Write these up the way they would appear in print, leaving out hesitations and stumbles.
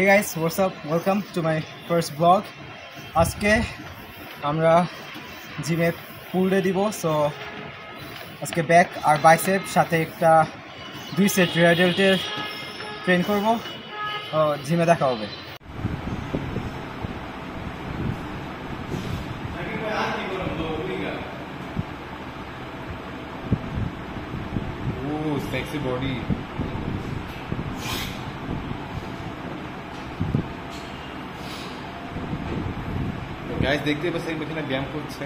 Hey guys, what's up? Welcome to my first vlog. আজকে আমরা জিমে পুল ডে দিব। সো আজকে ব্যাক আর বাইসেপ সাথে একটা 2 সেট রিয়ার ডেল্টের ট্রেন করব। জিমে দেখা হবে। Ooh, sexy body. গাইস দেখতে পাচ্ছেন এখানে ব্যায়াম করছে,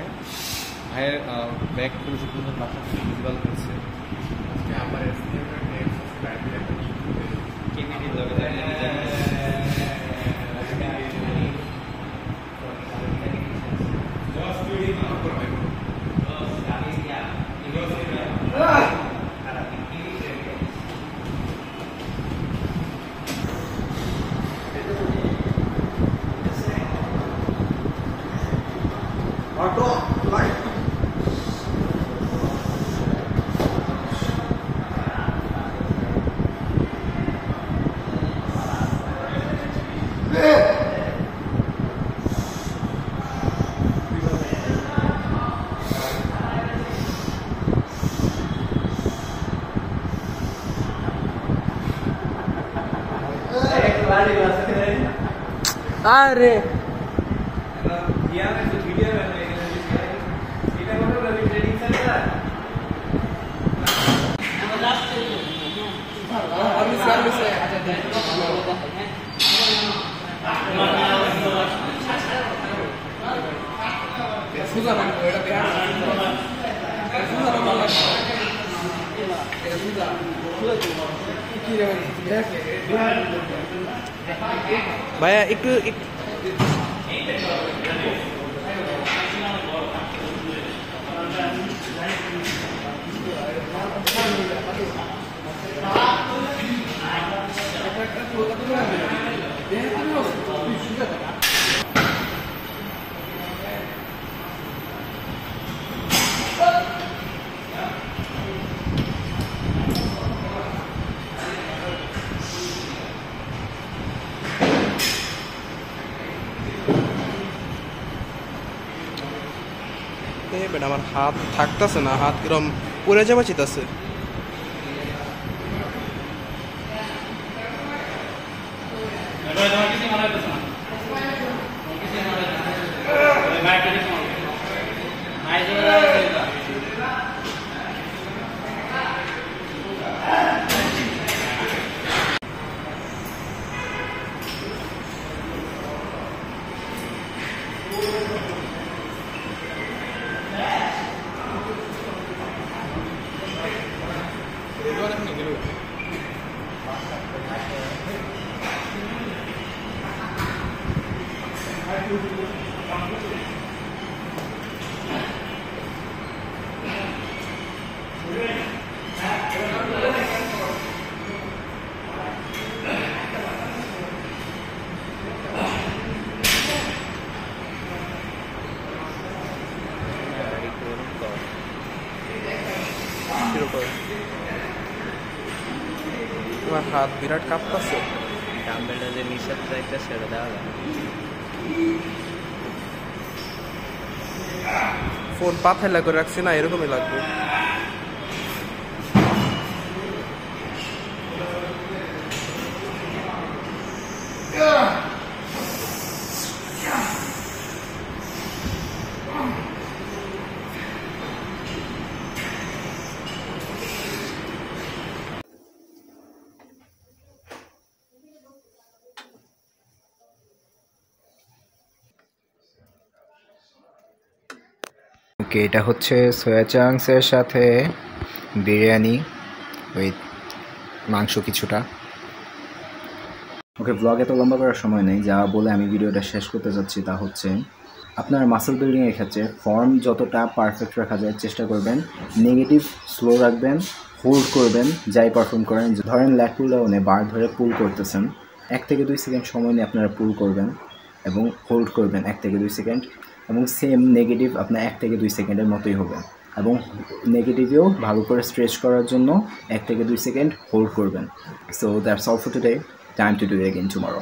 ভাইয়ের ব্যাক করে সম্পূর্ণ মাথা ভিজুয়াল করছে। আজকে আমার কেমিডি লগে अरे ভাইয়া একটু আমার হাত থাকতেছে না, হাত কিরম পড়ে যাওয়া চিতাছে। তোমার হাত বিরাট কাঁপতেছে। ডাম্বেলটা যে নিষেধ একটা ছেড়ে দেওয়া যায়। ফোন পা ফেলা করে রাখছি না, এরকমই লাগবে। ওকে, এটা হচ্ছে সোয়া চাংসের সাথে বিরিয়ানি উইথ মাংস কিছুটা। ওকে, ব্লগ এত লম্বা করার সময় নেই, যা বলে আমি ভিডিওটা শেষ করতে যাচ্ছি তা হচ্ছে আপনার মাসেল বিল্ডিংয়ের ক্ষেত্রে ফর্ম যতটা পারফেক্ট রাখা যায় চেষ্টা করবেন। নেগেটিভ স্লো রাখবেন, হোল্ড করবেন যাই পারফর্ম করেন। ধরেন ল্যাট পুল ডাউনে বার ধরে পুল করতেছেন, 1 থেকে 2 সেকেন্ড সময় নিয়ে আপনারা পুল করবেন এবং হোল্ড করবেন 1 থেকে 2 সেকেন্ড, এবং সেম নেগেটিভ আপনার 1 থেকে 2 সেকেন্ডের মতোই হবে। এবং নেগেটিভেও ভালো করে স্ট্রেচ করার জন্য 1 থেকে 2 সেকেন্ড হোল্ড করবেন। So that's all for today, time to do it again tomorrow.